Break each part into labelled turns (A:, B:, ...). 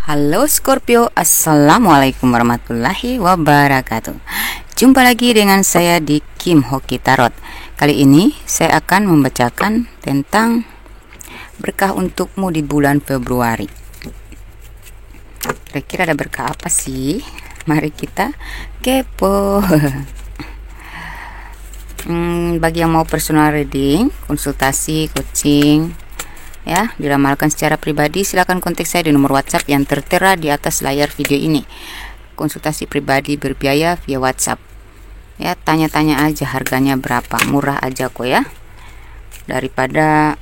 A: Halo Scorpio, Assalamualaikum warahmatullahi wabarakatuh. Jumpa lagi dengan saya di Kim Hoki Tarot. Kali ini saya akan membacakan tentang berkah untukmu di bulan Februari. Kira-kira ada berkah apa sih? Mari kita kepo. Bagi yang mau personal reading, konsultasi, coaching, ya, diramalkan secara pribadi, silakan kontak saya di nomor WhatsApp yang tertera di atas layar video ini. Konsultasi pribadi berbiaya via WhatsApp. Ya, tanya-tanya aja harganya berapa, murah aja kok ya. Daripada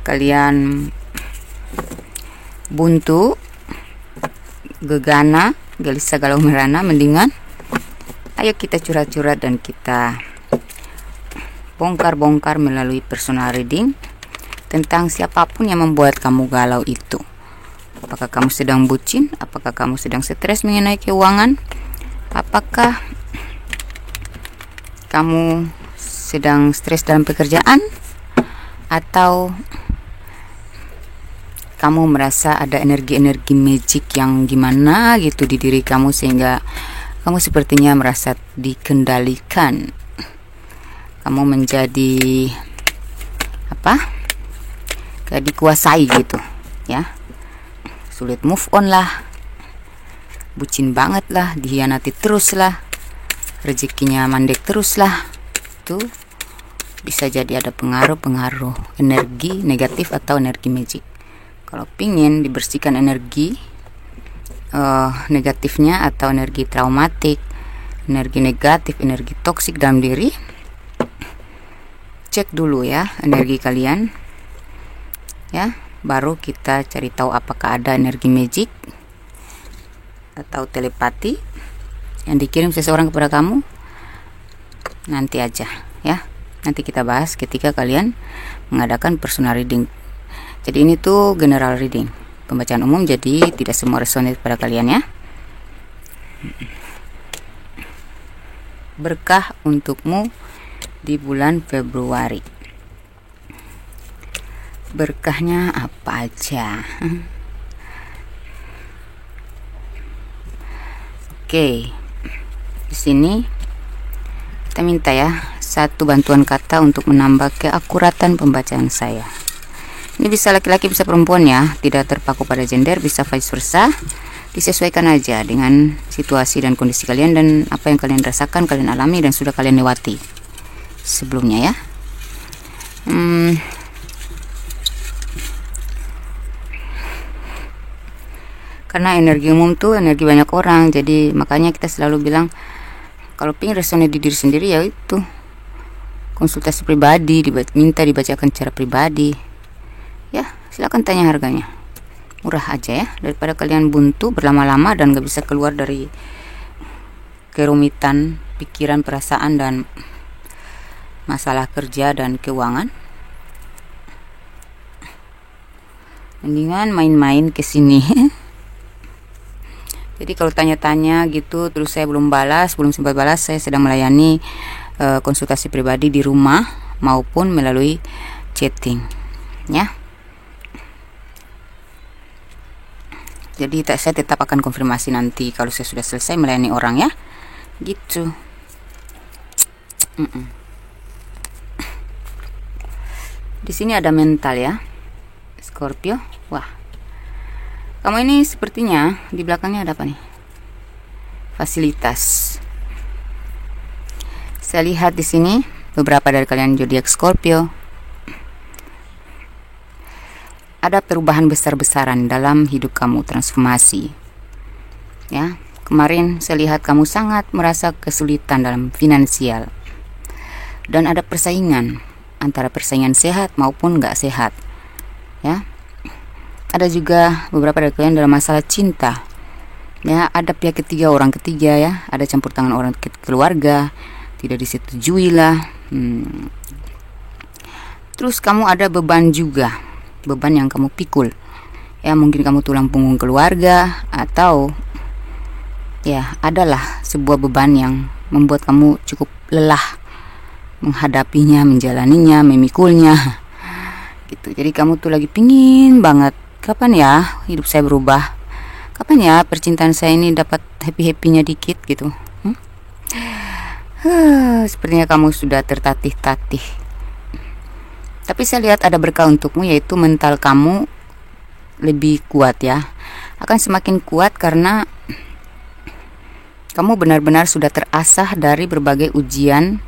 A: kalian buntu, gegana, gelisah galau merana, mendingan ayo kita curhat-curhat dan kita bongkar-bongkar melalui personal reading tentang siapapun yang membuat kamu galau itu. Apakah kamu sedang bucin? Apakah kamu sedang stres mengenai keuangan? Apakah kamu sedang stres dalam pekerjaan? Atau kamu merasa ada energi-energi magic yang gimana gitu di diri kamu sehingga kamu sepertinya merasa dikendalikan? Kamu menjadi kayak dikuasai gitu ya, sulit move on lah, bucin banget lah, dihianati terus lah, rezekinya mandek terus lah. Itu bisa jadi ada pengaruh energi negatif atau energi magic. Kalau pingin dibersihkan energi negatifnya atau energi traumatik, energi negatif, energi toksik dalam diri, cek dulu ya energi kalian ya, baru kita cari tahu apakah ada energi magic atau telepati yang dikirim seseorang kepada kamu. Nanti aja ya, nanti kita bahas ketika kalian mengadakan personal reading. Jadi ini tuh general reading, pembacaan umum, jadi tidak semua resonate pada kalian ya. Berkah untukmu di bulan Februari. Berkahnya apa aja? Oke, di sini kita minta ya satu bantuan kata untuk menambah keakuratan pembacaan saya. Ini bisa laki-laki bisa perempuan ya, tidak terpaku pada gender, bisa vice versa. Disesuaikan aja dengan situasi dan kondisi kalian dan apa yang kalian rasakan, kalian alami dan sudah kalian lewati sebelumnya ya. Karena energi umum tuh energi banyak orang, jadi makanya kita selalu bilang kalau pengen resonate di diri sendiri ya itu konsultasi pribadi, minta dibacakan secara pribadi ya. Silakan tanya harganya, murah aja ya, daripada kalian buntu berlama-lama dan gak bisa keluar dari kerumitan pikiran, perasaan dan masalah kerja dan keuangan. Mendingan main-main ke sini. Jadi kalau tanya-tanya gitu terus saya belum sempat balas, saya sedang melayani konsultasi pribadi di rumah maupun melalui chatting ya. Jadi saya tetap akan konfirmasi nanti kalau saya sudah selesai melayani orang ya, gitu. Di sini ada mental ya, Scorpio. Wah, kamu ini sepertinya di belakangnya ada apa nih? Fasilitas. Saya lihat di sini beberapa dari kalian zodiak Scorpio ada perubahan besar-besaran dalam hidup kamu, transformasi. Ya, kemarin saya lihat kamu sangat merasa kesulitan dalam finansial dan ada persaingan, antara persaingan sehat maupun nggak sehat. Ya, ada juga beberapa dari kalian dalam masalah cinta. Ya, ada pihak ketiga, orang ketiga ya, ada campur tangan orang keluarga, tidak disetujui lah. Terus kamu ada beban juga, beban yang kamu pikul. Ya, mungkin kamu tulang punggung keluarga atau ya adalah sebuah beban yang membuat kamu cukup lelah menghadapinya, menjalaninya, memikulnya gitu. Jadi kamu tuh lagi pingin banget kapan ya hidup saya berubah? Kapan ya percintaan saya ini dapat happy-happynya dikit gitu? Sepertinya kamu sudah tertatih-tatih. Tapi saya lihat ada berkah untukmu, yaitu mental kamu lebih kuat ya. Akan semakin kuat karena kamu benar-benar sudah terasah dari berbagai ujian,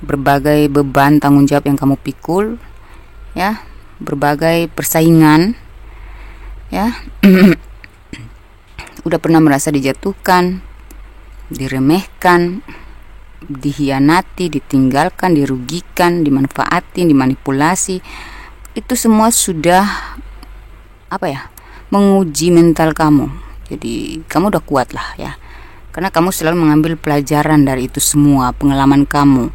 A: berbagai beban tanggung jawab yang kamu pikul, ya, berbagai persaingan, ya. Udah pernah merasa dijatuhkan, diremehkan, dihianati, ditinggalkan, dirugikan, dimanfaatin, dimanipulasi. Itu semua sudah menguji mental kamu. Jadi kamu udah kuat lah ya, karena kamu selalu mengambil pelajaran dari itu semua pengalaman kamu.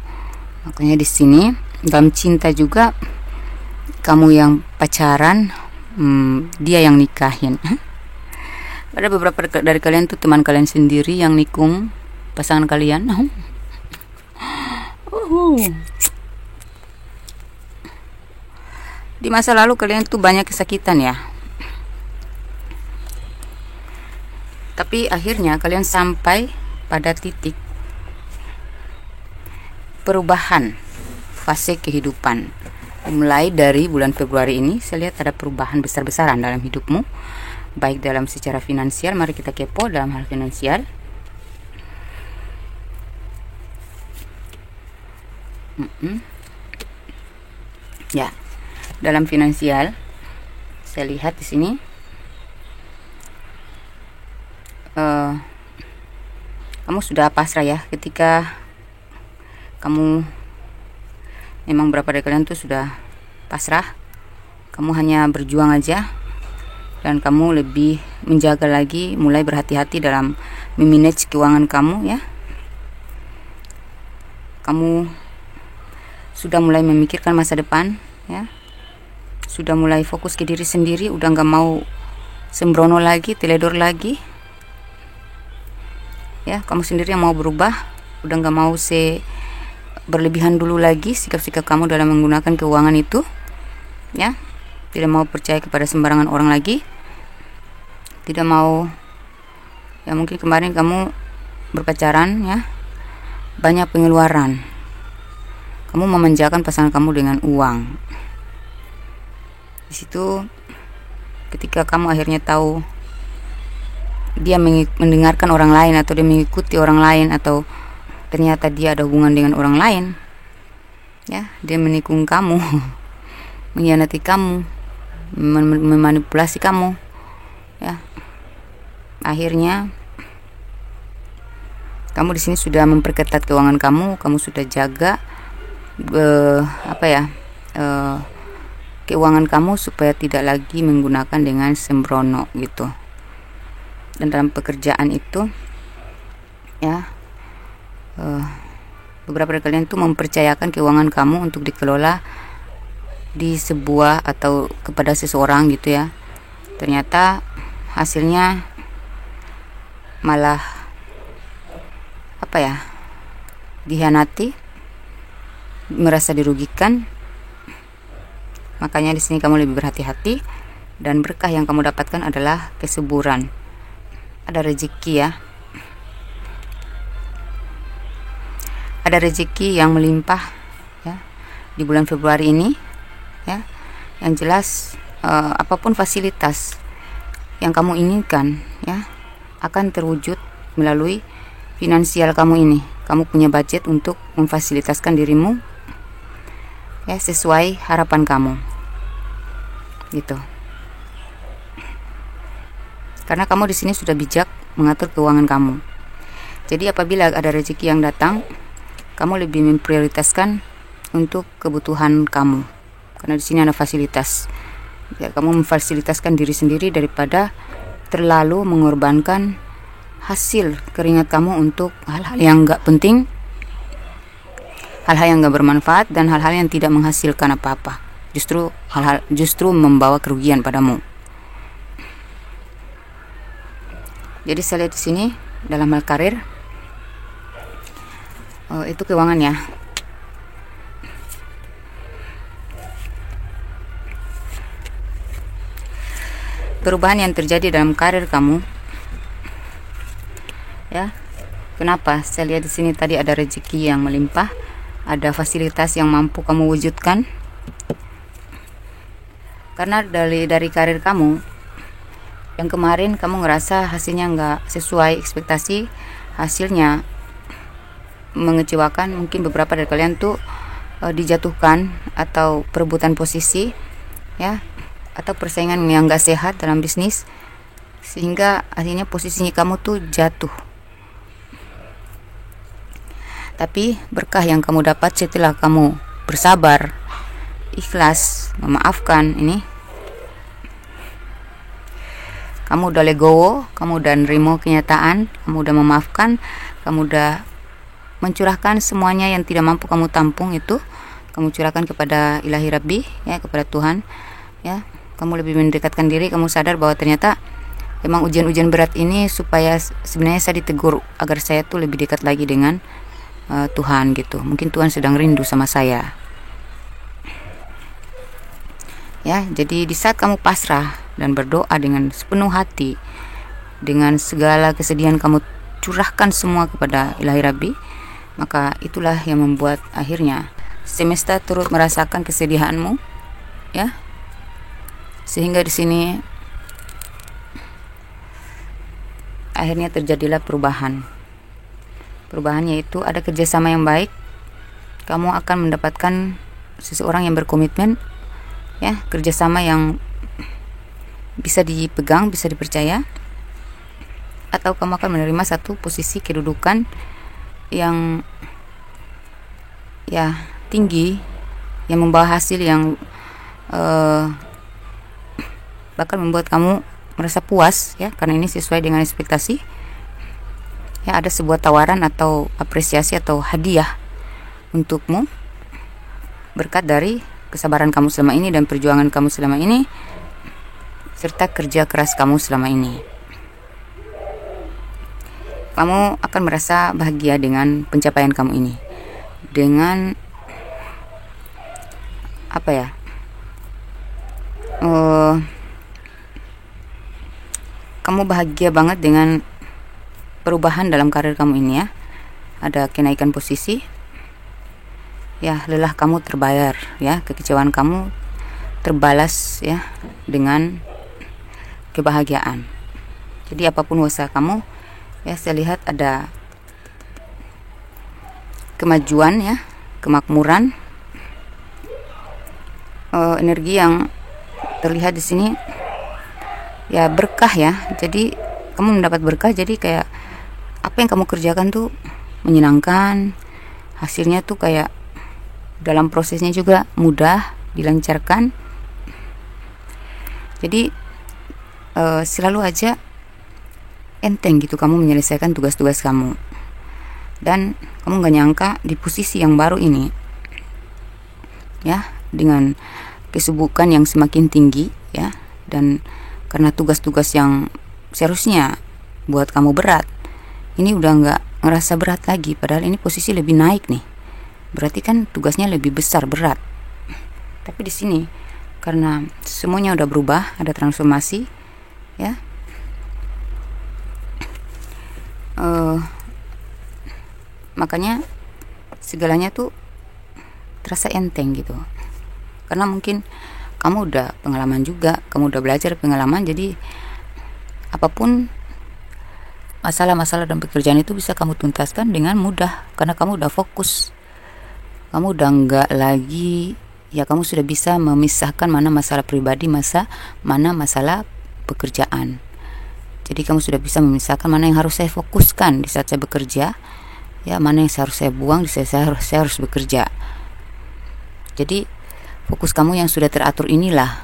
A: Makanya di sini dalam cinta juga, kamu yang pacaran, dia yang nikahin. Ada beberapa dari kalian tuh teman kalian sendiri yang nikung pasangan kalian. Di masa lalu kalian tuh banyak kesakitan ya, tapi akhirnya kalian sampai pada titik perubahan fase kehidupan. Mulai dari bulan Februari ini saya lihat ada perubahan besar-besaran dalam hidupmu, baik dalam secara finansial. Mari kita kepo dalam hal finansial. Ya, dalam finansial saya lihat di sini kamu sudah pasrah ya, ketika kamu memang berapa dari kalian tuh sudah pasrah, kamu hanya berjuang aja, dan kamu lebih menjaga lagi, mulai berhati-hati dalam memanage keuangan kamu ya. Kamu sudah mulai memikirkan masa depan ya, sudah mulai fokus ke diri sendiri, udah nggak mau sembrono lagi, teledor lagi ya. Kamu sendiri yang mau berubah, udah nggak mau berlebihan dulu lagi sikap-sikap kamu dalam menggunakan keuangan itu ya. Tidak mau percaya kepada sembarangan orang lagi, tidak mau ya. Mungkin kemarin kamu berpacaran ya, banyak pengeluaran, kamu memanjakan pasangan kamu dengan uang. Di situ ketika kamu akhirnya tahu dia mendengarkan orang lain, atau dia mengikuti orang lain, atau ternyata dia ada hubungan dengan orang lain ya, dia menikung kamu, mengkhianati kamu, memanipulasi kamu ya. Akhirnya kamu di sini sudah memperketat keuangan kamu, kamu sudah jaga keuangan kamu supaya tidak lagi menggunakan dengan sembrono gitu. Dan dalam pekerjaan itu ya, beberapa dari kalian tuh mempercayakan keuangan kamu untuk dikelola di sebuah atau kepada seseorang gitu ya. Ternyata hasilnya malah dihianati, merasa dirugikan. Makanya di sini kamu lebih berhati-hati, dan berkah yang kamu dapatkan adalah kesuburan. Ada rezeki ya, ada rezeki yang melimpah ya di bulan Februari ini ya. Yang jelas apapun fasilitas yang kamu inginkan ya akan terwujud melalui finansial kamu ini. Kamu punya budget untuk memfasilitaskan dirimu ya sesuai harapan kamu gitu. Karena kamu di sini sudah bijak mengatur keuangan kamu. Jadi apabila ada rezeki yang datang, kamu lebih memprioritaskan untuk kebutuhan kamu. Karena di sini ada fasilitas. Ya, kamu memfasilitaskan diri sendiri daripada terlalu mengorbankan hasil keringat kamu untuk hal-hal yang enggak penting, hal-hal yang enggak bermanfaat, dan hal-hal yang tidak menghasilkan apa-apa. Justru membawa kerugian padamu. Jadi saya lihat di sini dalam hal karir, itu keuangan ya. perubahan yang terjadi dalam karir kamu, ya. Kenapa? Saya lihat di sini tadi ada rezeki yang melimpah, ada fasilitas yang mampu kamu wujudkan. Karena dari karir kamu yang kemarin kamu ngerasa hasilnya nggak sesuai ekspektasi, hasilnya mengecewakan. Mungkin beberapa dari kalian tuh dijatuhkan atau perebutan posisi, ya, atau persaingan yang nggak sehat dalam bisnis, sehingga akhirnya posisinya kamu tuh jatuh. Tapi berkah yang kamu dapat setelah kamu bersabar, ikhlas, memaafkan, ini kamu udah legowo, kamu udah nerimo kenyataan, kamu udah memaafkan, kamu udah mencurahkan semuanya yang tidak mampu kamu tampung, itu kamu curahkan kepada Ilahi Rabbi, ya, kepada Tuhan, ya. Kamu lebih mendekatkan diri, kamu sadar bahwa ternyata memang ujian-ujian berat ini supaya sebenarnya saya ditegur agar saya tuh lebih dekat lagi dengan Tuhan gitu. Mungkin Tuhan sedang rindu sama saya, ya. Jadi di saat kamu pasrah dan berdoa dengan sepenuh hati, dengan segala kesedihan kamu curahkan semua kepada Ilahi Rabbi, maka itulah yang membuat akhirnya semesta turut merasakan kesedihanmu, ya. Sehingga di sini akhirnya terjadilah perubahan. Perubahan yaitu ada kerjasama yang baik. Kamu akan mendapatkan seseorang yang berkomitmen, ya, kerjasama yang bisa dipegang, bisa dipercaya. Atau kamu akan menerima satu posisi kedudukan yang, ya, tinggi, yang membawa hasil yang bakal membuat kamu merasa puas, ya, karena ini sesuai dengan ekspektasi. Ya, ada sebuah tawaran atau apresiasi atau hadiah untukmu berkat dari kesabaran kamu selama ini dan perjuangan kamu selama ini serta kerja keras kamu selama ini. Kamu akan merasa bahagia dengan pencapaian kamu ini, dengan apa ya, kamu bahagia banget dengan perubahan dalam karir kamu ini, ya. Ada kenaikan posisi, ya, lelah kamu terbayar, ya, kekecewaan kamu terbalas, ya, dengan kebahagiaan. Jadi apapun usaha kamu, ya, saya lihat ada kemajuan, ya, kemakmuran, energi yang terlihat di sini, ya, berkah, ya. Jadi kamu mendapat berkah, jadi kayak apa yang kamu kerjakan tuh menyenangkan, hasilnya tuh kayak dalam prosesnya juga mudah, dilancarkan. Jadi selalu aja enteng gitu kamu menyelesaikan tugas-tugas kamu, dan kamu gak nyangka di posisi yang baru ini, ya, dengan kesibukan yang semakin tinggi, ya, dan karena tugas-tugas yang seharusnya buat kamu berat, ini udah nggak ngerasa berat lagi, padahal ini posisi lebih naik nih. Berarti kan tugasnya lebih besar, berat. Tapi di sini karena semuanya udah berubah, ada transformasi, ya. Makanya segalanya tuh terasa enteng gitu. Karena mungkin kamu udah pengalaman juga, kamu udah belajar pengalaman, jadi apapun masalah-masalah dalam pekerjaan itu bisa kamu tuntaskan dengan mudah karena kamu udah fokus. Kamu udah enggak lagi, ya, kamu sudah bisa memisahkan mana masalah pribadi, mana masalah pekerjaan. Jadi kamu sudah bisa memisahkan mana yang harus saya fokuskan di saat saya bekerja, ya, mana yang harus saya buang di saat saya harus bekerja. Jadi fokus kamu yang sudah teratur inilah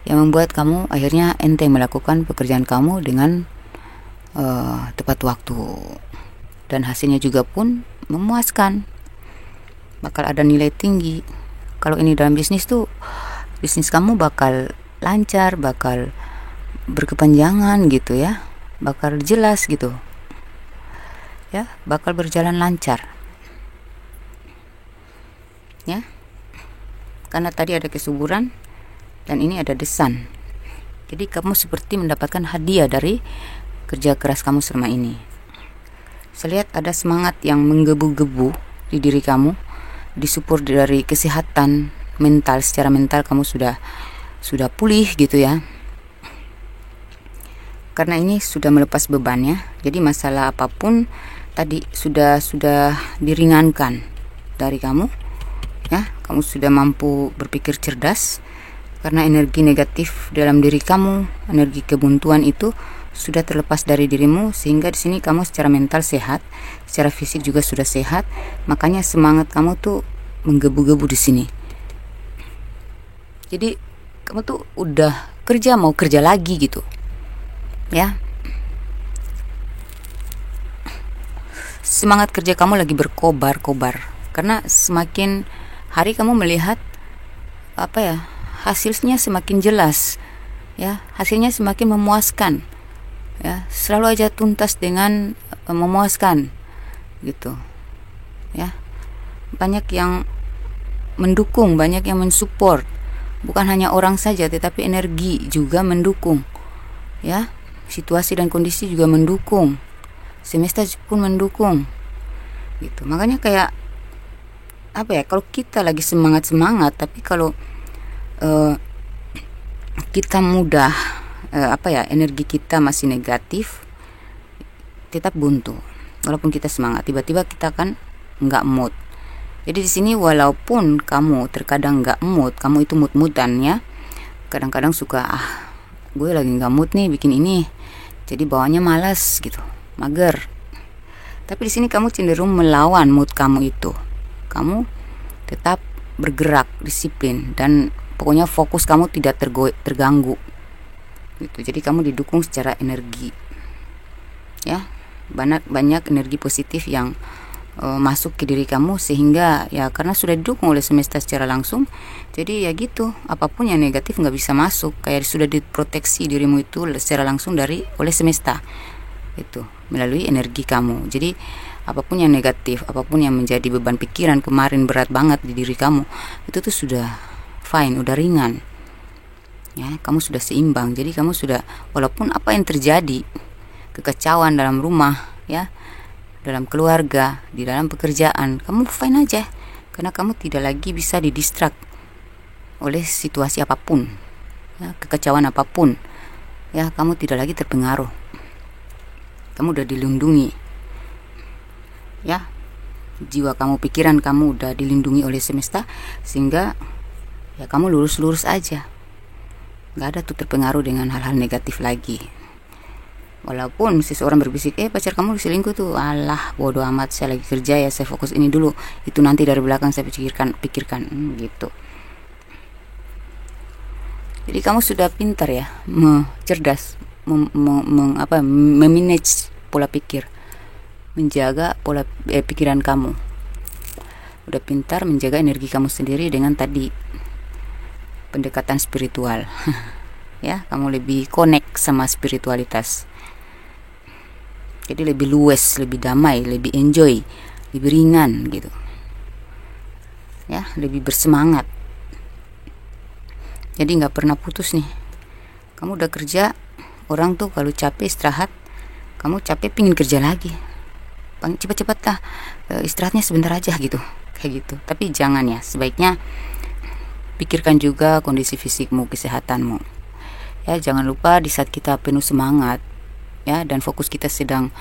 A: yang membuat kamu akhirnya enteng melakukan pekerjaan kamu dengan tepat waktu, dan hasilnya juga pun memuaskan, bakal ada nilai tinggi. Kalau ini dalam bisnis tuh, bisnis kamu bakal lancar, bakal berkepanjangan gitu, ya, bakal jelas gitu, ya, bakal berjalan lancar, ya, karena tadi ada kesuburan dan ini ada desan, Jadi kamu seperti mendapatkan hadiah dari kerja keras kamu selama ini. Saya lihat ada semangat yang menggebu-gebu di diri kamu, disupport dari kesehatan mental. Secara mental kamu sudah pulih gitu ya. Karena ini sudah melepas bebannya. Jadi masalah apapun tadi sudah diringankan dari kamu. Ya, kamu sudah mampu berpikir cerdas. Karena energi negatif dalam diri kamu, energi kebuntuan itu sudah terlepas dari dirimu, sehingga di sini kamu secara mental sehat, secara fisik juga sudah sehat. Makanya semangat kamu tuh menggebu-gebu di sini. Jadi kamu tuh udah mau kerja lagi gitu, ya. Semangat kerja kamu lagi berkobar-kobar karena semakin hari kamu melihat hasilnya semakin jelas, ya, hasilnya semakin memuaskan, ya, selalu aja tuntas dengan memuaskan, gitu, ya. Banyak yang mendukung, banyak yang mensupport, bukan hanya orang saja, tetapi energi juga mendukung, ya, situasi dan kondisi juga mendukung, semesta pun mendukung, gitu. Makanya kayak kalau kita lagi semangat, tapi kalau kita mudah energi kita masih negatif, tetap buntu. Walaupun kita semangat, tiba-tiba kita kan nggak mood. Jadi di sini walaupun kamu terkadang nggak mood, kamu itu mood-moodan ya. Kadang-kadang suka gue lagi nggak mood nih bikin ini, jadi bawaannya malas gitu, mager. Tapi di sini kamu cenderung melawan mood kamu itu. Kamu tetap bergerak, disiplin, dan pokoknya fokus kamu tidak terganggu gitu. Jadi kamu didukung secara energi, ya, banyak energi positif yang masuk ke diri kamu, sehingga ya karena sudah didukung oleh semesta secara langsung, jadi ya gitu, apapun yang negatif nggak bisa masuk, kayak sudah diproteksi dirimu itu secara langsung oleh semesta itu melalui energi kamu. Jadi apapun yang negatif, apapun yang menjadi beban pikiran kemarin berat banget di diri kamu, itu tuh sudah fine, udah ringan, ya, kamu sudah seimbang. Jadi kamu sudah, walaupun apa yang terjadi, kekacauan dalam rumah, ya, dalam keluarga, di dalam pekerjaan, kamu fine aja, karena kamu tidak lagi bisa didistrak oleh situasi apapun, ya, kekacauan apapun, ya, kamu tidak lagi terpengaruh, kamu udah dilindungi, ya, jiwa kamu, pikiran kamu udah dilindungi oleh semesta, sehingga ya kamu lurus-lurus aja, nggak ada tuh terpengaruh dengan hal-hal negatif lagi. Walaupun seseorang berbisik, pacar kamu selingkuh tuh, alah bodoh amat, saya lagi kerja ya, saya fokus ini dulu, itu nanti dari belakang saya pikirkan gitu. Jadi kamu sudah pintar ya, cerdas, memanage pola pikir, menjaga pola pikiran kamu. Udah pintar menjaga energi kamu sendiri dengan tadi pendekatan spiritual. Ya, kamu lebih connect sama spiritualitas. Jadi lebih luwes, lebih damai, lebih enjoy, lebih ringan gitu. Ya, lebih bersemangat. Jadi nggak pernah putus nih. Kamu udah kerja, orang tuh kalau capek istirahat, kamu capek pingin kerja lagi. Cepat-cepat lah, istirahatnya sebentar aja gitu, kayak gitu. Tapi jangan ya, sebaiknya pikirkan juga kondisi fisikmu, kesehatanmu. Ya, jangan lupa di saat kita penuh semangat, ya, dan fokus kita sedang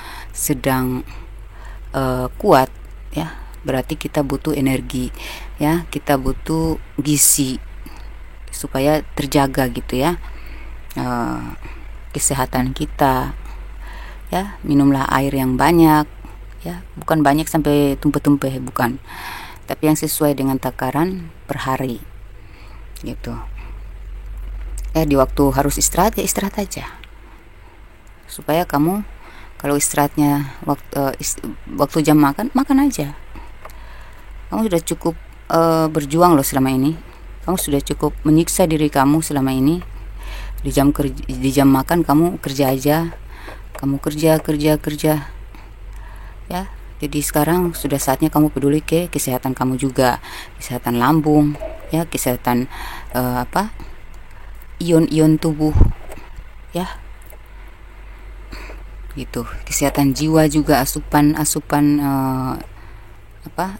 A: kuat, ya, berarti kita butuh energi, ya, kita butuh gizi supaya terjaga gitu ya, kesehatan kita, ya. Minumlah air yang banyak, ya, bukan banyak sampai tumpah-tumpah, bukan, tapi yang sesuai dengan takaran per hari gitu. Di waktu harus istirahat, ya istirahat aja, supaya kamu kalau istirahatnya waktu jam makan aja. Kamu sudah cukup berjuang loh selama ini, kamu sudah cukup menyiksa diri kamu selama ini. Di jam makan kamu kerja aja, kamu kerja, ya. Jadi sekarang sudah saatnya kamu peduli ke kesehatan kamu juga, kesehatan lambung, ya, kesehatan ion-ion tubuh, ya. Gitu. Kesehatan jiwa juga, asupan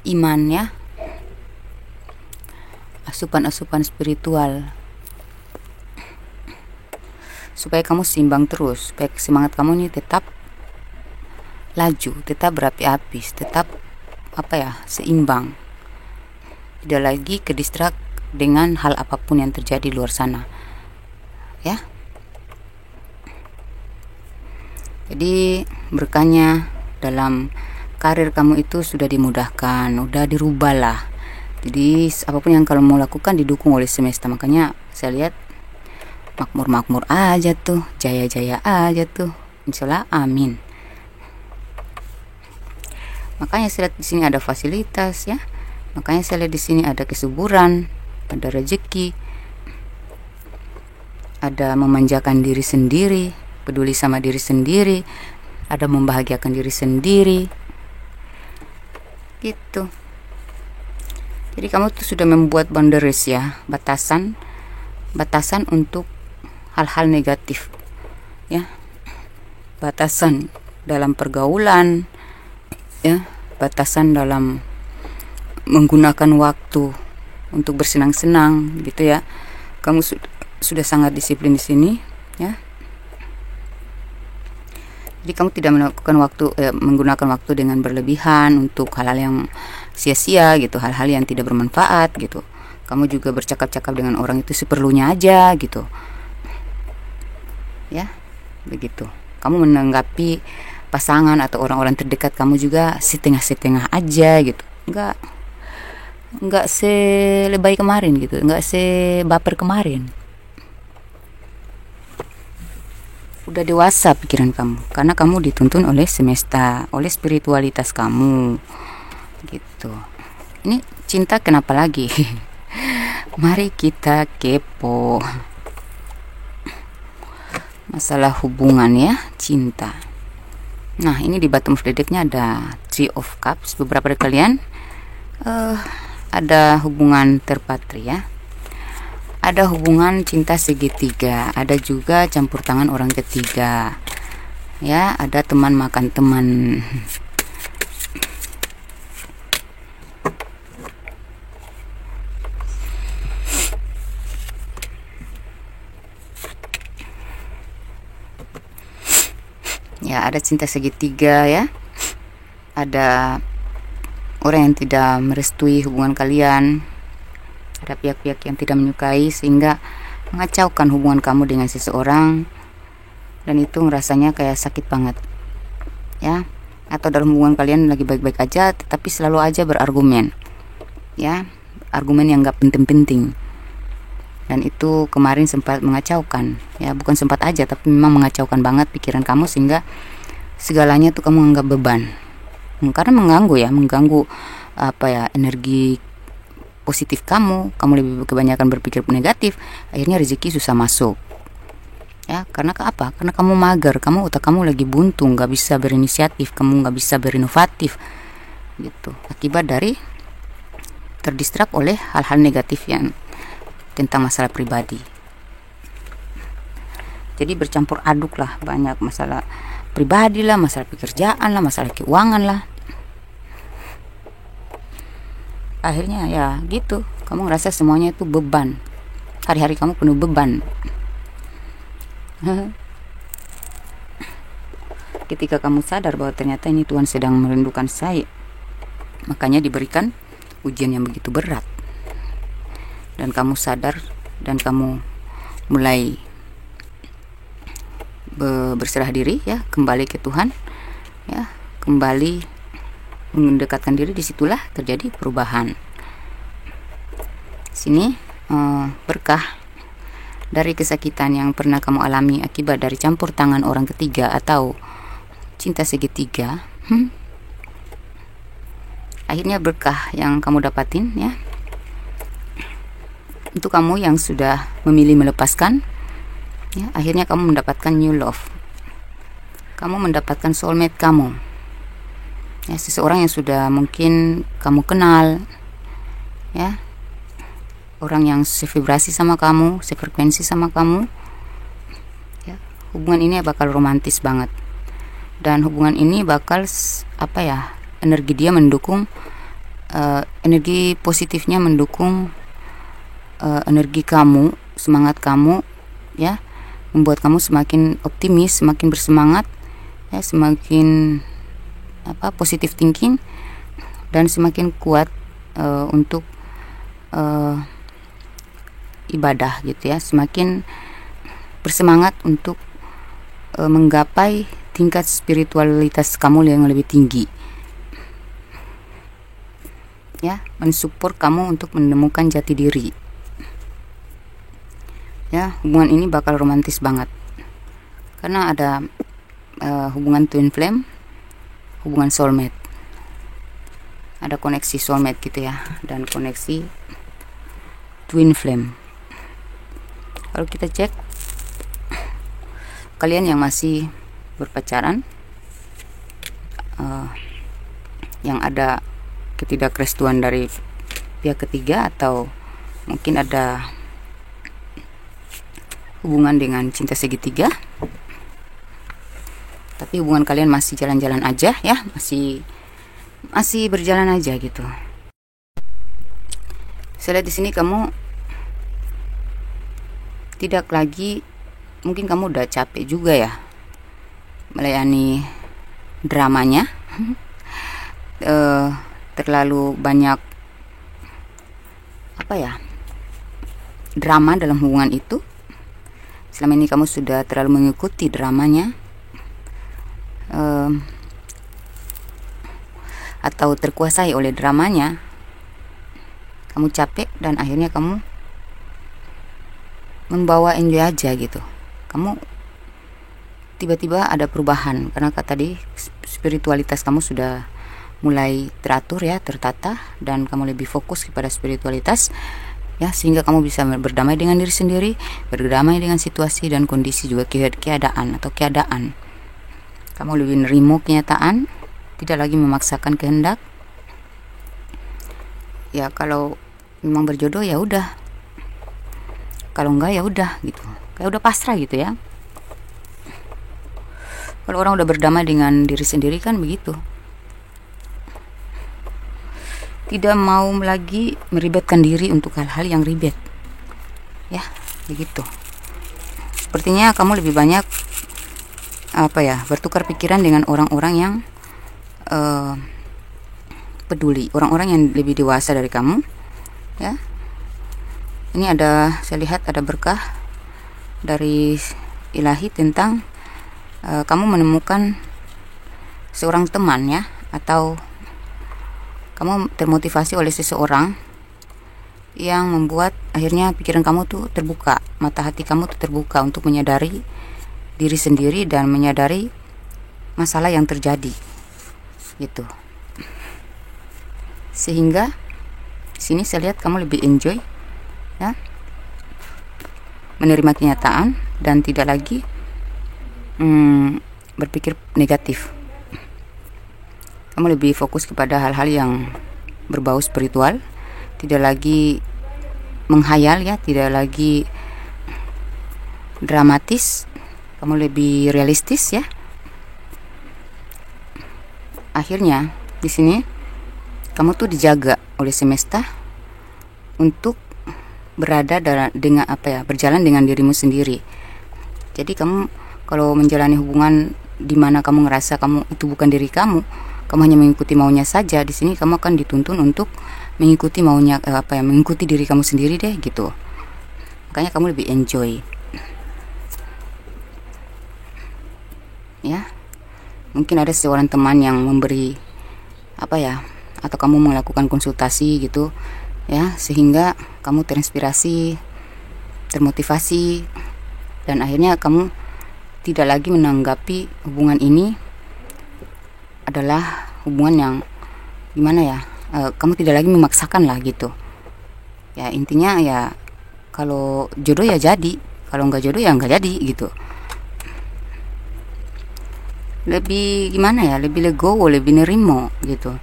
A: iman ya. Asupan spiritual. Supaya kamu seimbang terus, supaya semangat kamu ini tetap laju, tetap berapi-api, tetap seimbang. Tidak lagi kedistrak dengan hal apapun yang terjadi di luar sana. Ya. Jadi berkahnya dalam karir kamu itu sudah dimudahkan, udah dirubah lah. Jadi apapun yang kamu mau lakukan didukung oleh semesta. Makanya saya lihat makmur aja tuh, jaya aja tuh, insyaallah, amin. Makanya saya lihat di sini ada fasilitas ya. Makanya saya lihat di sini ada kesuburan, ada rezeki, ada memanjakan diri sendiri, peduli sama diri sendiri, ada membahagiakan diri sendiri, gitu. Jadi kamu tuh sudah membuat boundaries ya, batasan untuk hal-hal negatif ya, batasan dalam pergaulan ya, batasan dalam menggunakan waktu untuk bersenang-senang gitu ya. Kamu sudah sangat disiplin di sini ya. Jadi kamu tidak menggunakan waktu dengan berlebihan untuk hal-hal yang sia-sia gitu, hal-hal yang tidak bermanfaat gitu. Kamu juga bercakap-cakap dengan orang itu seperlunya aja gitu. Ya, begitu. Kamu menanggapi pasangan atau orang-orang terdekat kamu juga setengah-setengah aja gitu. Enggak selebay kemarin gitu, enggak sebaper kemarin. Udah dewasa pikiran kamu, karena kamu dituntun oleh semesta, oleh spiritualitas kamu gitu. Ini cinta kenapa lagi? Mari kita kepo masalah hubungan ya, cinta. Nah, ini di bottom of the deck-nya ada Three of Cups. Beberapa dari kalian ada hubungan terpatri ya, ada hubungan cinta segitiga, ada juga campur tangan orang ketiga ya, ada teman makan teman. Ya, ada cinta segitiga ya, ada orang yang tidak merestui hubungan kalian, ada pihak-pihak yang tidak menyukai sehingga mengacaukan hubungan kamu dengan seseorang, dan itu rasanya kayak sakit banget ya. Atau dalam hubungan kalian lagi baik-baik aja tetapi selalu aja berargumen ya, argumen yang gak penting-penting, dan itu kemarin sempat mengacaukan ya, bukan sempat aja tapi memang mengacaukan banget pikiran kamu sehingga segalanya tuh kamu anggap beban, karena mengganggu energi positif kamu lebih kebanyakan berpikir negatif, akhirnya rezeki susah masuk ya. Karena apa? Karena kamu mager, otak kamu lagi buntu, nggak bisa berinisiatif, kamu nggak bisa berinovatif gitu, akibat dari terdistrak oleh hal-hal negatif yang tentang masalah pribadi. Jadi bercampur aduk lah, banyak masalah pribadi lah, masalah pekerjaan lah, masalah keuangan lah. Akhirnya ya gitu, kamu ngerasa semuanya itu beban, hari-hari kamu penuh beban. Ketika kamu sadar bahwa ternyata ini Tuhan sedang merindukan saya, makanya diberikan ujian yang begitu berat, dan kamu sadar dan kamu mulai berserah diri ya, kembali ke Tuhan ya, kembali mendekatkan diri, disitulah terjadi perubahan. Sini berkah dari kesakitan yang pernah kamu alami akibat dari campur tangan orang ketiga atau cinta segitiga, akhirnya berkah yang kamu dapatin ya. Untuk kamu yang sudah memilih melepaskan ya, akhirnya kamu mendapatkan new love, kamu mendapatkan soulmate kamu ya, seseorang yang sudah mungkin kamu kenal ya, orang yang sevibrasi sama kamu, sefrekuensi sama kamu ya. hubungan ini bakal romantis banget, dan hubungan ini bakal energi dia mendukung, energi positifnya mendukung energi kamu, semangat kamu, ya, membuat kamu semakin optimis, semakin bersemangat, ya, semakin positive thinking, dan semakin kuat untuk ibadah gitu ya, semakin bersemangat untuk menggapai tingkat spiritualitas kamu yang lebih tinggi, ya, mensupport kamu untuk menemukan jati diri. Ya, hubungan ini bakal romantis banget karena ada hubungan twin flame, hubungan soulmate, ada koneksi soulmate gitu ya, dan koneksi twin flame. Kalau kita cek kalian yang masih berpacaran, yang ada ketidakrestuan dari pihak ketiga, atau mungkin ada hubungan dengan cinta segitiga, tapi hubungan kalian masih jalan-jalan aja ya, masih berjalan aja gitu. Saya lihat di sini kamu tidak lagi, mungkin kamu udah capek juga ya melayani dramanya, terlalu banyak drama dalam hubungan itu. Selama ini kamu sudah terlalu mengikuti dramanya, atau terkuasai oleh dramanya. Kamu capek dan akhirnya kamu membawa enjoy aja gitu. Kamu tiba-tiba ada perubahan karena tadi spiritualitas kamu sudah mulai teratur ya, tertata, dan kamu lebih fokus kepada spiritualitas ya, sehingga kamu bisa berdamai dengan diri sendiri, berdamai dengan situasi dan kondisi, juga keadaan. Kamu lebih menerima kenyataan, tidak lagi memaksakan kehendak. Ya, kalau memang berjodoh ya udah, kalau enggak ya udah gitu, kayak udah pasrah gitu ya. Kalau orang udah berdamai dengan diri sendiri kan begitu, tidak mau lagi meribetkan diri untuk hal-hal yang ribet ya, begitu. Sepertinya kamu lebih banyak bertukar pikiran dengan orang-orang yang peduli, orang-orang yang lebih dewasa dari kamu ya. Ini saya lihat ada berkah dari ilahi tentang kamu menemukan seorang teman ya, atau kamu termotivasi oleh seseorang yang membuat akhirnya pikiran kamu tuh terbuka, mata hati kamu tuh terbuka untuk menyadari diri sendiri dan menyadari masalah yang terjadi gitu. Sehingga sini saya lihat kamu lebih enjoy ya, menerima kenyataan dan tidak lagi berpikir negatif. Kamu lebih fokus kepada hal-hal yang berbau spiritual, tidak lagi menghayal ya, tidak lagi dramatis, kamu lebih realistis ya. Akhirnya di sini kamu tuh dijaga oleh semesta untuk berada dengan berjalan dengan dirimu sendiri. Jadi kamu kalau menjalani hubungan di mana kamu ngerasa kamu itu bukan diri kamu hanya mengikuti maunya saja, di sini kamu akan dituntun untuk mengikuti maunya mengikuti diri kamu sendiri deh gitu. Makanya kamu lebih enjoy. Ya. Mungkin ada seorang teman yang memberi atau kamu melakukan konsultasi gitu ya, sehingga kamu terinspirasi, termotivasi, dan akhirnya kamu tidak lagi menanggapi hubungan ini adalah hubungan yang gimana ya, kamu tidak lagi memaksakan lah gitu ya. Intinya ya, kalau jodoh ya jadi, kalau nggak jodoh ya nggak jadi gitu. Lebih gimana ya, lebih legowo, lebih nerimo gitu,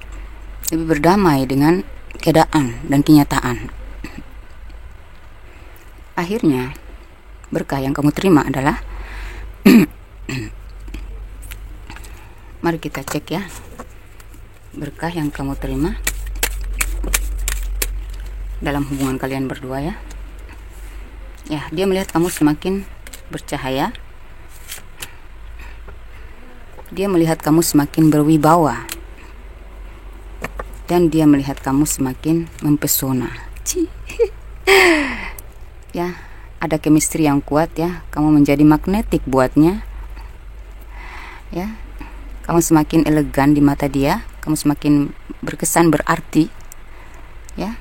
A: lebih berdamai dengan keadaan dan kenyataan. Akhirnya berkah yang kamu terima adalah Mari kita cek ya berkah yang kamu terima dalam hubungan kalian berdua ya. Ya, dia melihat kamu semakin bercahaya. Dia melihat kamu semakin berwibawa. Dan dia melihat kamu semakin mempesona. Ya, ada chemistry yang kuat ya. Kamu menjadi magnetik buatnya. Ya. Kamu semakin elegan di mata dia, kamu semakin berkesan berarti. Ya.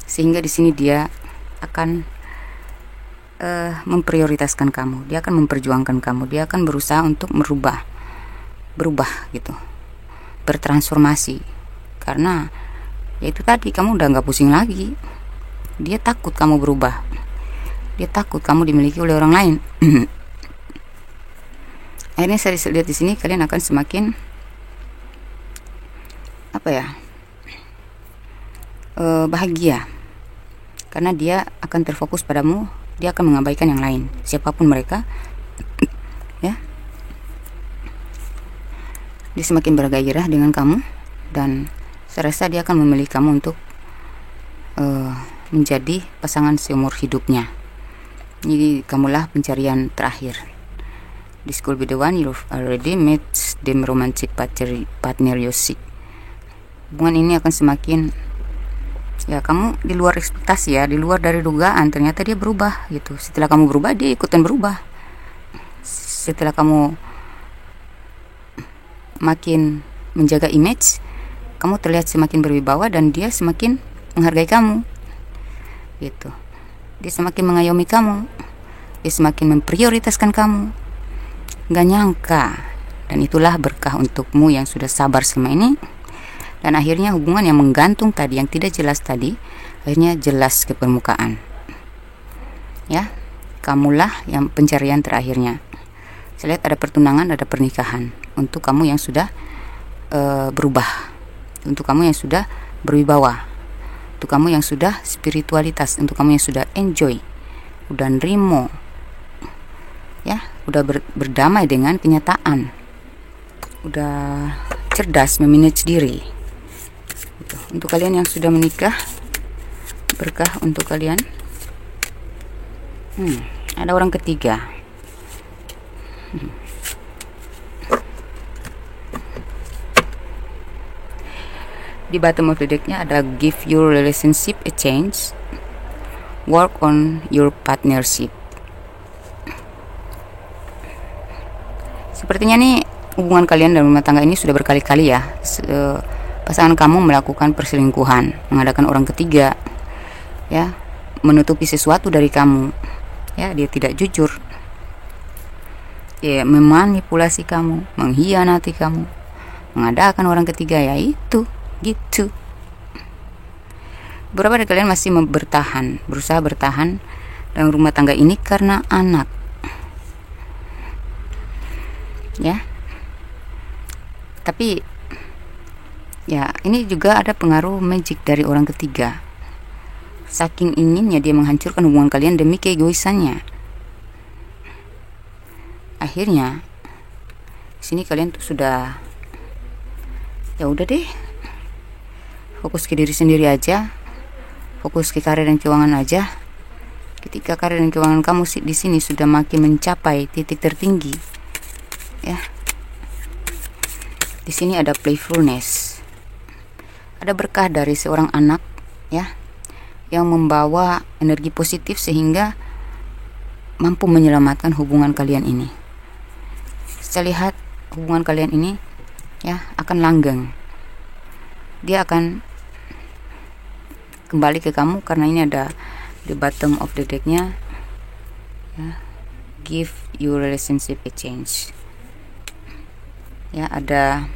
A: Sehingga di sini dia akan memprioritaskan kamu, dia akan memperjuangkan kamu, dia akan berusaha untuk berubah gitu, bertransformasi, karena ya itu tadi, kamu udah nggak pusing lagi. Dia takut kamu berubah, dia takut kamu dimiliki oleh orang lain. Akhirnya saya lihat di sini kalian akan semakin bahagia, karena dia akan terfokus padamu. Dia akan mengabaikan yang lain, siapapun mereka. Ya, dia semakin bergairah dengan kamu, dan saya rasa dia akan memilih kamu untuk menjadi pasangan seumur hidupnya. Jadi kamulah pencarian terakhir. This could be the one you've already met, the romantic partner you seek. Hubungan ini akan semakin, ya, kamu di luar ekspektasi ya, di luar dari dugaan. Ternyata dia berubah gitu. Setelah kamu berubah, dia ikutan berubah. Setelah kamu makin menjaga image, kamu terlihat semakin berwibawa dan dia semakin menghargai kamu gitu. Dia semakin mengayomi kamu, dia semakin memprioritaskan kamu. Gak nyangka. Dan itulah berkah untukmu yang sudah sabar selama ini. Dan akhirnya hubungan yang menggantung tadi, yang tidak jelas tadi, akhirnya jelas ke permukaan. Ya, kamulah yang pencarian terakhirnya. Saya lihat ada pertunangan, ada pernikahan. Untuk kamu yang sudah berubah, untuk kamu yang sudah berwibawa, untuk kamu yang sudah spiritualitas, untuk kamu yang sudah enjoy, udah nerimo, ya, udah berdamai dengan kenyataan, udah cerdas memanage diri. Untuk kalian yang sudah menikah, berkah untuk kalian. Ada orang ketiga. Di bottom of the decknya ada give your relationship a chance, work on your partnership. Sepertinya nih hubungan kalian dalam rumah tangga ini sudah berkali-kali ya, pasangan kamu melakukan perselingkuhan, mengadakan orang ketiga, ya, menutupi sesuatu dari kamu, ya, dia tidak jujur, ya, memanipulasi kamu, mengkhianati kamu, mengadakan orang ketiga, ya itu, gitu. Beberapa dari kalian masih berusaha bertahan dalam rumah tangga ini karena anak, ya. Tapi ya, ini juga ada pengaruh magic dari orang ketiga. Saking inginnya dia menghancurkan hubungan kalian demi keegoisannya. Akhirnya sini kalian tuh sudah, ya udah deh, fokus ke diri sendiri aja, fokus ke karir dan keuangan aja. Ketika karir dan keuangan kamu di sini sudah makin mencapai titik tertinggi, ya, di sini ada playfulness. Ada berkah dari seorang anak, ya, yang membawa energi positif sehingga mampu menyelamatkan hubungan kalian ini. Saya lihat hubungan kalian ini, ya, akan langgeng. Dia akan kembali ke kamu karena ini ada di bottom of the decknya, ya, give your relationship a chance. Ya, ada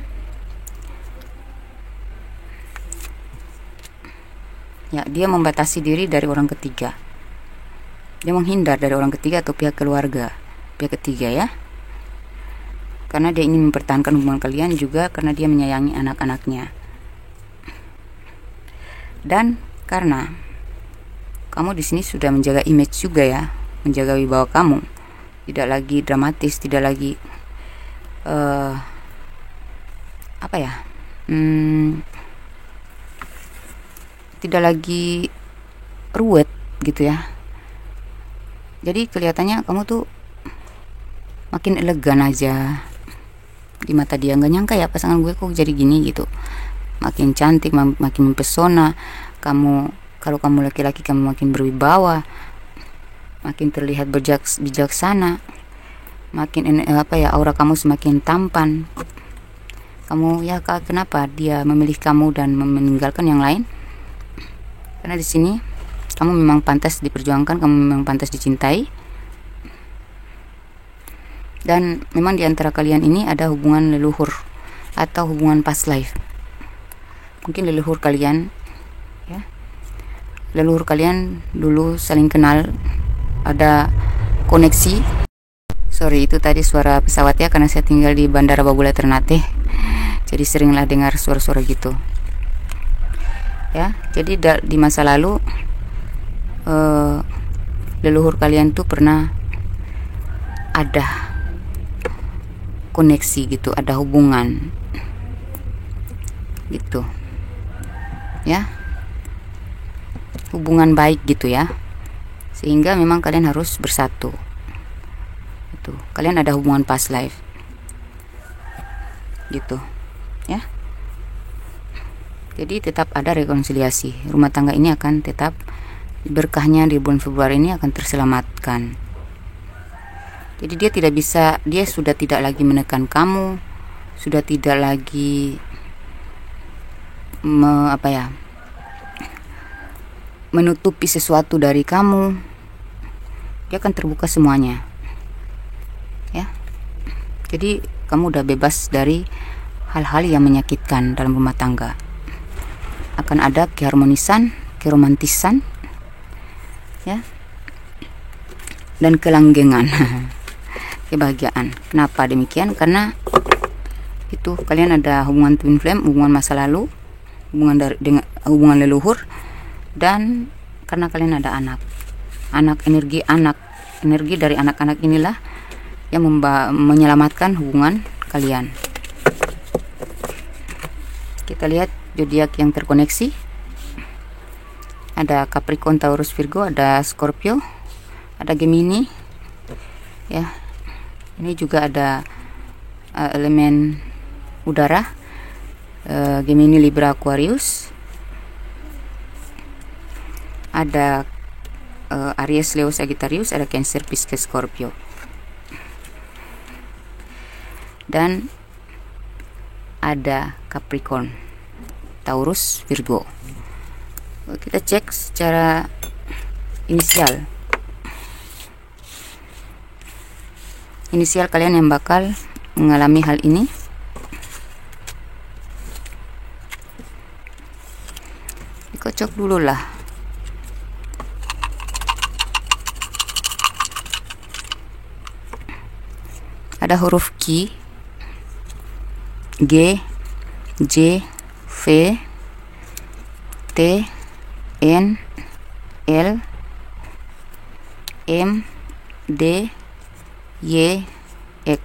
A: ya, dia membatasi diri dari orang ketiga. Dia menghindar dari orang ketiga atau pihak keluarga, pihak ketiga, ya. Karena dia ingin mempertahankan hubungan kalian, juga karena dia menyayangi anak-anaknya. Dan karena kamu di sini sudah menjaga image juga, ya, menjaga wibawa kamu, tidak lagi dramatis, tidak lagi tidak lagi ruwet gitu ya. Jadi kelihatannya kamu tuh makin elegan aja di mata dia. Nggak nyangka ya pasangan gue kok jadi gini gitu, makin cantik, makin mempesona. Kalau kamu laki-laki, kamu makin berwibawa, makin terlihat bijaksana, makin aura kamu semakin tampan. Kamu ya, kenapa dia memilih kamu dan meninggalkan yang lain? Karena di sini kamu memang pantas diperjuangkan, kamu memang pantas dicintai. Dan memang di antara kalian ini ada hubungan leluhur atau hubungan past life. Mungkin leluhur kalian dulu saling kenal, ada koneksi. Sorry, itu tadi suara pesawat ya, karena saya tinggal di Bandara Babula Ternate, jadi seringlah dengar suara-suara gitu ya. Jadi di masa lalu leluhur kalian tuh pernah ada koneksi gitu, ada hubungan gitu ya, hubungan baik gitu ya, sehingga memang kalian harus bersatu. Kalian ada hubungan past life gitu ya. Jadi tetap ada rekonsiliasi. Rumah tangga ini akan tetap, berkahnya di bulan Februari ini akan terselamatkan. Jadi dia sudah tidak lagi menekan kamu, sudah tidak lagi menutupi sesuatu dari kamu. Dia akan terbuka semuanya ya. Jadi kamu udah bebas dari hal-hal yang menyakitkan dalam rumah tangga. Akan ada keharmonisan, keromantisan ya, dan kelanggengan kebahagiaan. Kenapa demikian? Karena itu kalian ada hubungan twin flame, hubungan masa lalu, hubungan leluhur, dan karena kalian ada energi dari anak-anak inilah yang menyelamatkan hubungan kalian. Kita lihat zodiak yang terkoneksi. Ada Capricorn, Taurus, Virgo, ada Scorpio, ada Gemini ya. Ini juga ada elemen udara, Gemini, Libra, Aquarius. Ada Aries, Leo, Sagittarius, ada Cancer, Pisces, Scorpio, dan ada Capricorn, Taurus, Virgo. Kita cek secara inisial kalian yang bakal mengalami hal ini. Dikocok dulu lah. Ada huruf Q, G, J, V, T, N, L, M, D, Y, X.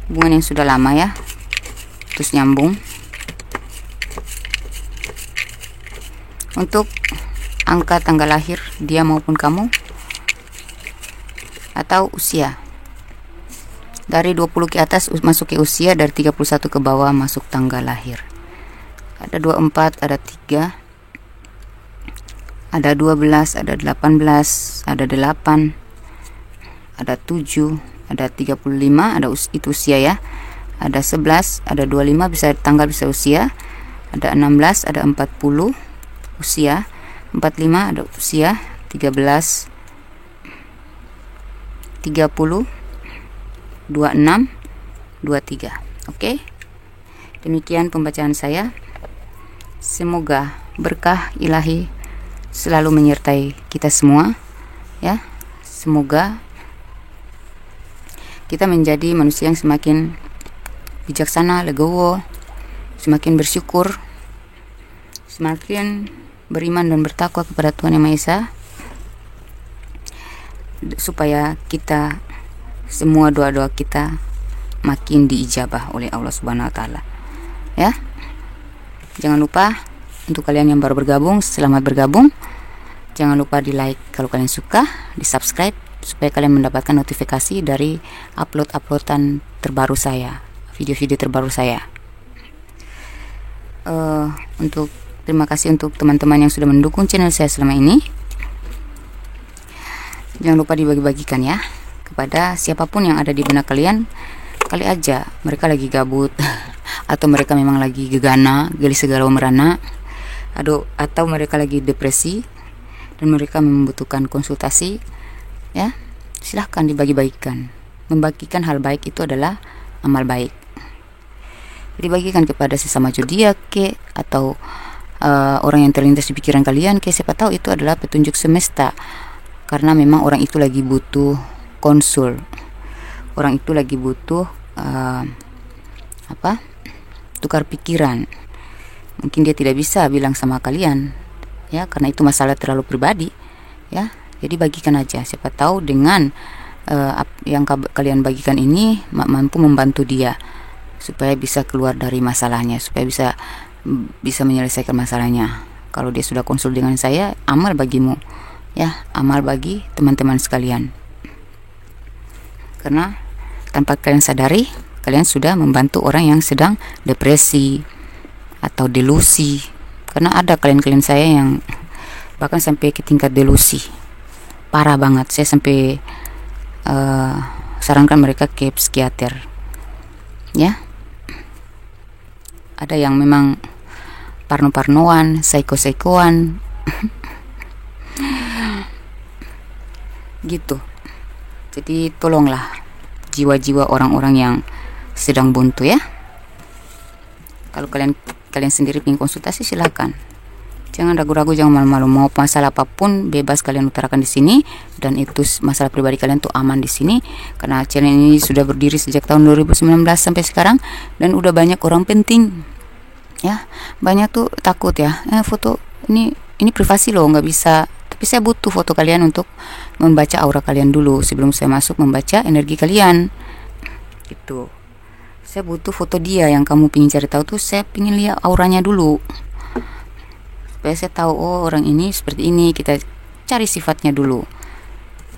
A: Hubungan yang sudah lama ya, terus nyambung. Untuk angka tanggal lahir dia maupun kamu, atau usia, dari 20 ke atas masuk ke usia, dari 31 ke bawah masuk tanggal lahir. Ada 24, ada 3, ada 12, ada 18, ada 8, ada 7, ada 35, ada itu usia ya. Ada 11, ada 25, bisa tanggal, bisa usia. Ada 16, ada 40 usia. 45 ada usia. 13, 30, 26, 23. Oke. Demikian pembacaan saya. Semoga berkah ilahi selalu menyertai kita semua ya. Semoga kita menjadi manusia yang semakin bijaksana, legowo, semakin bersyukur, semakin beriman dan bertakwa kepada Tuhan Yang Maha Esa, supaya kita semua doa-doa kita makin diijabah oleh Allah Subhanahu wa taala. Ya. Jangan lupa untuk kalian yang baru bergabung, selamat bergabung. Jangan lupa di-like kalau kalian suka, di-subscribe supaya kalian mendapatkan notifikasi dari upload-uploadan terbaru saya, video-video terbaru saya. Terima kasih untuk teman-teman yang sudah mendukung channel saya selama ini. Jangan lupa dibagi-bagikan ya kepada siapapun yang ada di benak kalian. Kali aja mereka lagi gabut atau mereka memang lagi gegana, gelisah galau merana, atau mereka lagi depresi dan mereka membutuhkan konsultasi, ya silahkan dibagi-bagikan. Membagikan hal baik itu adalah amal baik. Dibagikan kepada sesama zodiak atau orang yang terlintas di pikiran kalian, siapa tahu itu adalah petunjuk semesta, karena memang orang itu lagi butuh konsul, orang itu lagi butuh tukar pikiran. Mungkin dia tidak bisa bilang sama kalian, ya karena itu masalah terlalu pribadi, ya. Jadi bagikan aja, siapa tahu dengan yang kalian bagikan ini mampu membantu dia supaya bisa keluar dari masalahnya, supaya bisa menyelesaikan masalahnya. Kalau dia sudah konsul dengan saya, amal bagimu, ya, amal bagi teman-teman sekalian. Karena tanpa kalian sadari, kalian sudah membantu orang yang sedang depresi atau delusi. Karena ada klien-klien saya yang bahkan sampai ke tingkat delusi, parah banget. Saya sampai sarankan mereka ke psikiater, ya. Ada yang memang parno-parnoan, psycho-psychoan gitu. Jadi tolonglah jiwa-jiwa orang-orang yang sedang buntu, ya. Kalau kalian sendiri ingin konsultasi, silakan. Jangan ragu-ragu, jangan malu-malu. Mau masalah apapun bebas kalian utarakan di sini, dan itu masalah pribadi kalian tuh aman di sini. Karena channel ini sudah berdiri sejak tahun 2019 sampai sekarang, dan udah banyak orang penting, ya. Banyak tuh takut ya, foto ini privasi loh, nggak bisa. Tapi saya butuh foto kalian untuk membaca aura kalian dulu sebelum saya masuk membaca energi kalian. Gitu. Saya butuh foto dia yang kamu pingin cari tahu tuh, saya pingin lihat auranya dulu. Supaya saya tahu, oh orang ini seperti ini, kita cari sifatnya dulu.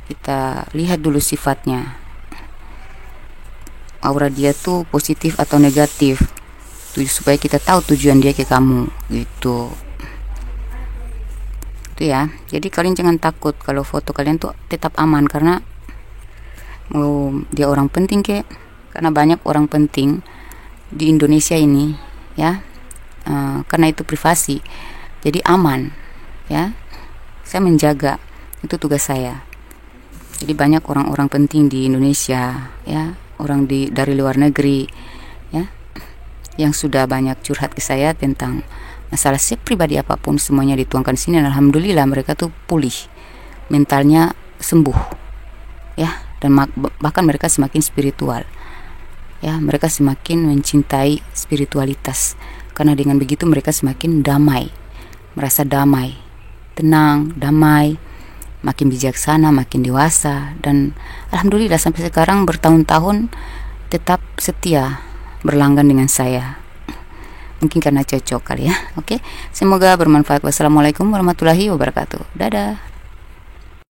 A: Kita lihat dulu sifatnya. Aura dia tuh positif atau negatif. Supaya kita tahu tujuan dia ke kamu, gitu. Itu ya. Jadi kalian jangan takut kalau foto kalian tuh tetap aman, karena dia orang penting karena banyak orang penting di Indonesia ini, ya. Karena itu privasi, jadi aman, ya. Saya menjaga, itu tugas saya. Jadi banyak orang-orang penting di Indonesia, ya, orang dari luar negeri, ya, yang sudah banyak curhat ke saya tentang masalah saya pribadi apapun, semuanya dituangkan di sini. Alhamdulillah mereka tuh pulih, mentalnya sembuh, ya, dan bahkan mereka semakin spiritual, ya, mereka semakin mencintai spiritualitas. Karena dengan begitu mereka semakin damai, merasa damai, tenang, damai, makin bijaksana, makin dewasa. Dan alhamdulillah sampai sekarang bertahun-tahun tetap setia berlanggan dengan saya. Mungkin karena cocok kali ya. Oke, semoga bermanfaat. Wassalamualaikum warahmatullahi wabarakatuh. Dadah.